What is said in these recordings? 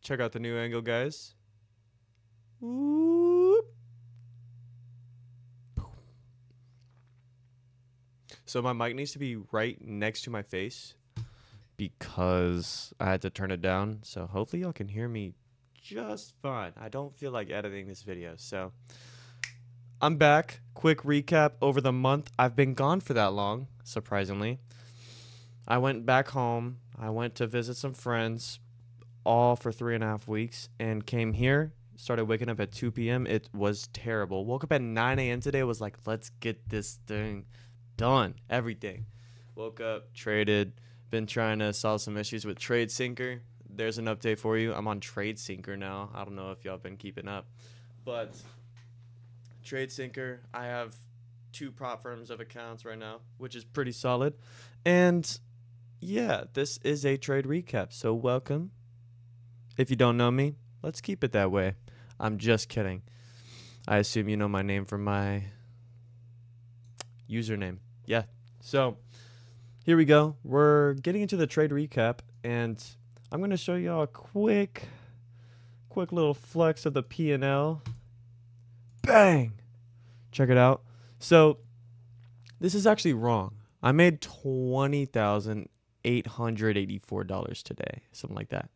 Check out the new angle, guys. Whoop. So my mic needs to be right next to my face because I had to turn it down. So hopefully y'all can hear me just fine. I don't feel like editing this video. So I'm back. Quick recap over the month. I've been gone for that long, surprisingly. I went back home. I went to visit some friends, all for 3.5 weeks, and came here. Started waking up at 2 p.m. It was terrible. Woke up at 9 a.m. today. Was like, let's get this thing done. Everything. Woke up, traded. Been trying to solve some issues with TradeSync. There's an update for you. I'm on TradeSync now. I don't know if y'all been keeping up, but TradeSync. I have 2 prop firms of accounts right now, which is pretty solid. And yeah, this is a trade recap. So welcome. If you don't know me, let's keep it that way. I'm just kidding. I assume you know my name from my username. Yeah. So here we go. We're getting into the trade recap, and I'm going to show y'all a quick little flex of the P&L. Bang! Check it out. So this is actually wrong. I made $20,884 today, something like that.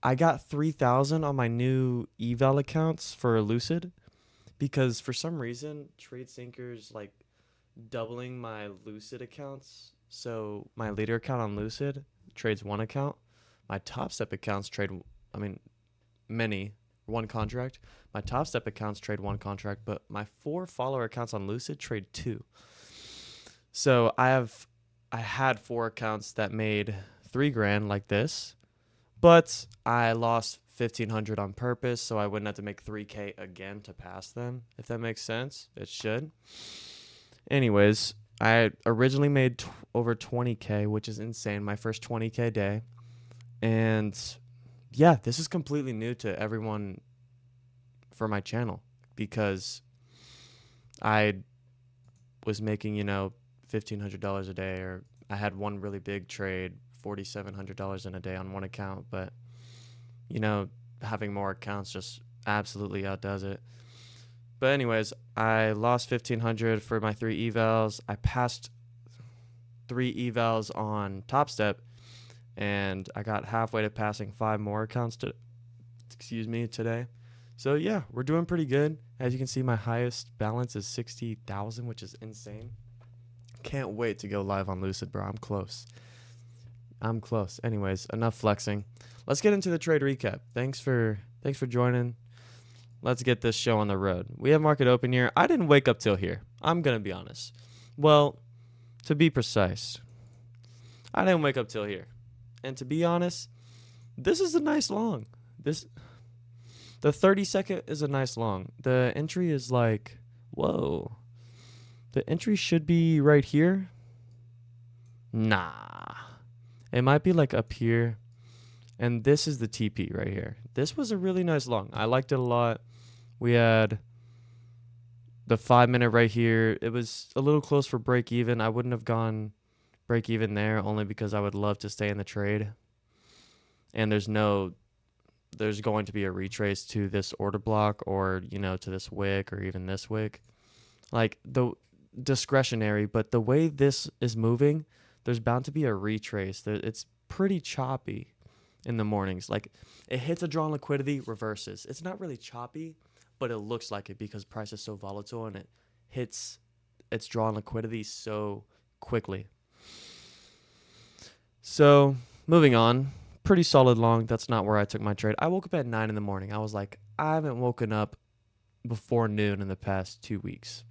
I got 3,000 on my new eval accounts for Lucid because for some reason TradeSync like doubling my Lucid accounts. So my leader account on Lucid trades 1 account. My Top Step accounts trade, many, 1 contract. My Top Step accounts trade 1 contract, but my 4 follower accounts on Lucid trade 2. So I had 4 accounts that made $3,000 like this. But I lost 1,500 on purpose, so I wouldn't have to make 3K again to pass them, if that makes sense. It should. Anyways, I originally made over 20K, which is insane, my first 20K day. And yeah, this is completely new to everyone for my channel because I was making, $1,500 a day, or I had one really big trade, $4,700 in a day on 1 account, but having more accounts just absolutely outdoes it. But anyways, I lost 1,500 for my 3 evals. I passed 3 evals on Top Step, and I got halfway to passing 5 more accounts today. So yeah, we're doing pretty good. As you can see, my highest balance is 60,000, which is insane. Can't wait to go live on Lucid, bro. I'm close. Anyways, enough flexing. Let's get into the trade recap. Thanks for joining. Let's get this show on the road. We have market open here. I didn't wake up till here. I'm going to be honest. Well, to be precise, I didn't wake up till here. And to be honest, this is a nice long. The 30-second is a nice long. The entry is like, whoa. The entry should be right here. Nah. It might be like up here. And this is the TP right here. This was a really nice long. I liked it a lot. We had the 5-minute right here. It was a little close for break even. I wouldn't have gone break even there only because I would love to stay in the trade. And there's going to be a retrace to this order block or, to this wick or even this wick. Like the discretionary, but the way this is moving, there's bound to be a retrace. It's pretty choppy in the mornings. Like it hits a drawn liquidity, reverses. It's not really choppy, but it looks like it because price is so volatile and it hits its drawn liquidity so quickly. So moving on, pretty solid long. That's not where I took my trade. I woke up at 9 in the morning. I was like, I haven't woken up before noon in the past 2 weeks.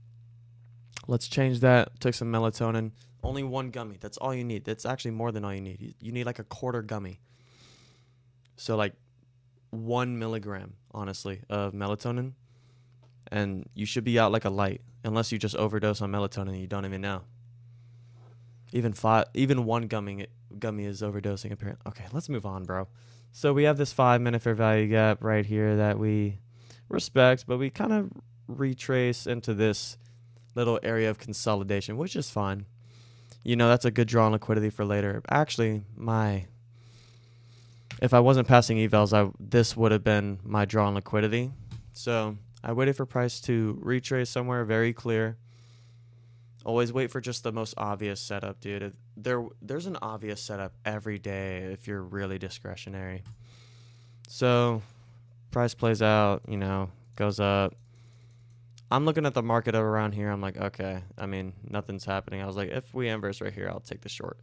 Let's change that. Took some melatonin. Only 1 gummy. That's all you need. That's actually more than all you need. You need like a quarter gummy. So like 1 milligram, honestly, of melatonin. And you should be out like a light. Unless you just overdose on melatonin and you don't even know. Even 1 gummy is overdosing apparently. Okay, let's move on, bro. So we have this 5-minute fair value gap right here that we respect, but we kind of retrace into this little area of consolidation, which is fine. That's a good draw on liquidity for later. Actually, my If I wasn't passing evals, this would have been my draw on liquidity. So I waited for price to retrace somewhere very clear. Always wait for just the most obvious setup, dude. There's an obvious setup every day if you're really discretionary. So price plays out, goes up. I'm looking at the market around here. I'm like, okay, I mean, nothing's happening. I was like, if we inverse right here, I'll take the short.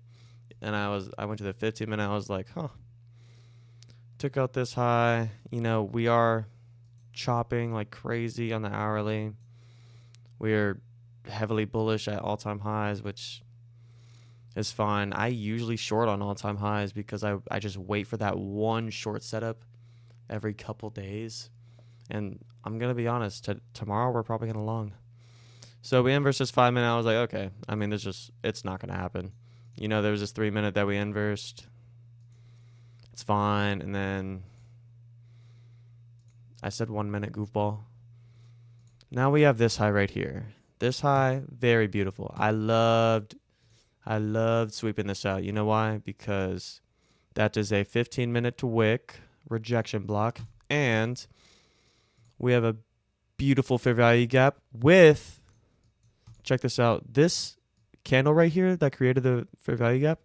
And I went to the 15-minute. I was like, took out this high. We are chopping like crazy on the hourly. We are heavily bullish at all-time highs, which is fine. I usually short on all-time highs because I just wait for that one short setup every couple days. And I'm going to be honest, tomorrow we're probably going to long. So we inversed this 5-minute. I was like, okay, I mean, it's not going to happen. There was this 3-minute that we inversed. It's fine. And then I said 1 minute goofball. Now we have this high right here. This high, very beautiful. I loved sweeping this out. You know why? Because that is a 15-minute to wick rejection block. And we have a beautiful fair value gap with, check this out, this candle right here that created the fair value gap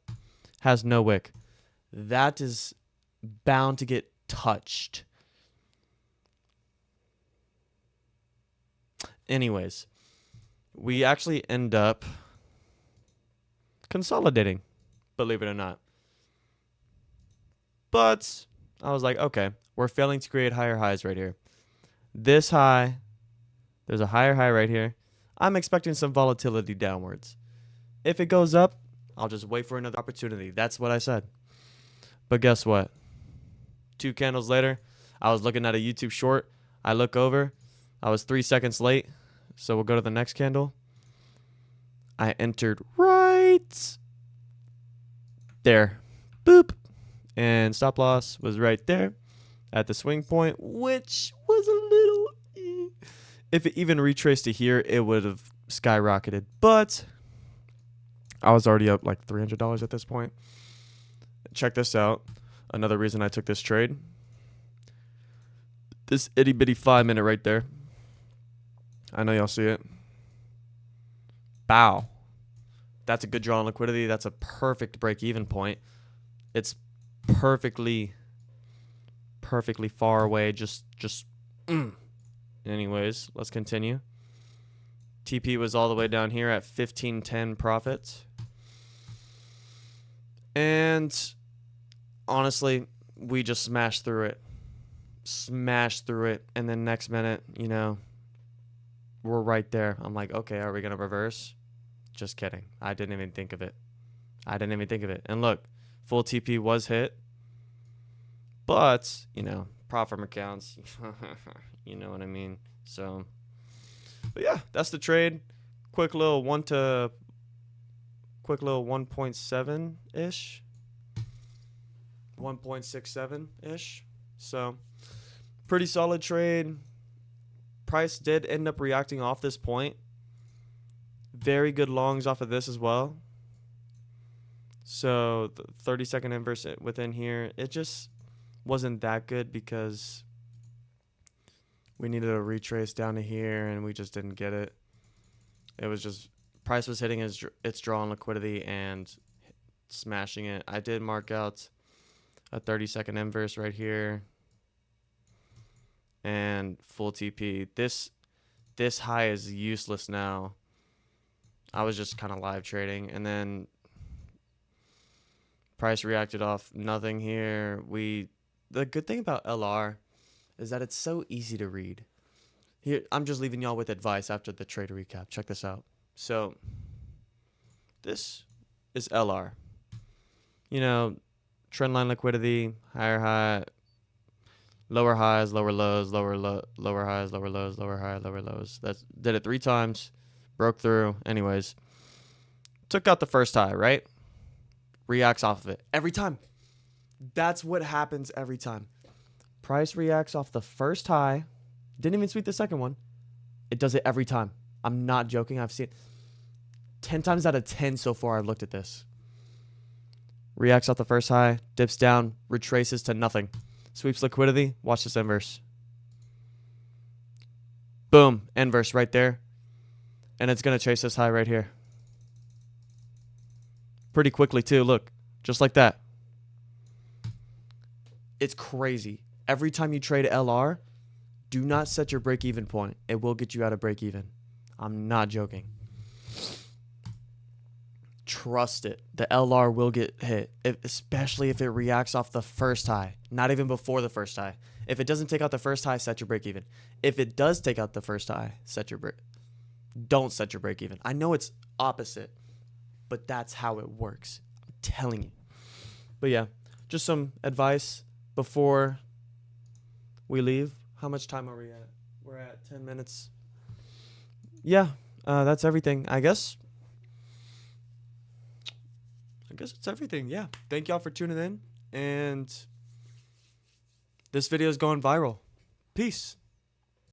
has no wick. That is bound to get touched. Anyways, we actually end up consolidating, believe it or not. But I was like, okay, we're failing to create higher highs right here. This high, there's a higher high right here. I'm expecting some volatility downwards. If it goes up, I'll just wait for another opportunity. That's what I said. But guess what? 2 candles later, I was looking at a YouTube short. I look over. I was 3 seconds late. So we'll go to the next candle. I entered right there. Boop. And stop loss was right there at the swing point, which was a little... If it even retraced to here, it would have skyrocketed. But I was already up like $300 at this point. Check this out. Another reason I took this trade. This itty bitty 5-minute right there. I know y'all see it. Bow. That's a good draw on liquidity. That's a perfect break-even point. It's perfectly far away. Anyways, let's continue. TP was all the way down here at 1510 profits. And honestly, we just smashed through it. And then next minute, we're right there. I'm like, okay, are we going to reverse? Just kidding. I didn't even think of it. And look, full TP was hit. But, prop firm accounts, you know what I mean? So, but yeah, that's the trade. Quick little 1.7-ish. 1.67-ish. So, pretty solid trade. Price did end up reacting off this point. Very good longs off of this as well. So the 30-second inverse within here, it just wasn't that good because we needed a retrace down to here and we just didn't get it. It was just price was hitting its draw on liquidity and smashing it. I did mark out a 30-second inverse right here. And full TP. This high is useless now. I was just kind of live trading, and then price reacted off nothing here. The good thing about LR is that it's so easy to read. Here, I'm just leaving y'all with advice after the trade recap. Check this out. So this is LR. Trendline liquidity, higher high, lower highs, lower lows, lower highs, lower lows, lower high, lower lows. Did it 3 times, broke through. Anyways, took out the first high, right? Reacts off of it every time. That's what happens every time. Price reacts off the first high. Didn't even sweep the second one. It does it every time. I'm not joking. I've seen 10 times out of 10 so far I've looked at this. reacts off the first high, dips down, retraces to nothing. Sweeps liquidity. Watch this inverse. Boom. Inverse right there. And it's going to chase this high right here. Pretty quickly too. Look. Just like that. It's crazy. Every time you trade LR, do not set your break-even point. It will get you out of break-even. I'm not joking. Trust it. The LR will get hit, especially if it reacts off the first high, not even before the first high. If it doesn't take out the first high, set your break-even. If it does take out the first high, don't set your break-even. I know it's opposite, but that's how it works. I'm telling you. But yeah, just some advice before we leave. How much time are we at? We're at 10 minutes. Yeah, that's everything. I guess it's everything. Yeah. Thank y'all for tuning in. And this video is going viral. Peace.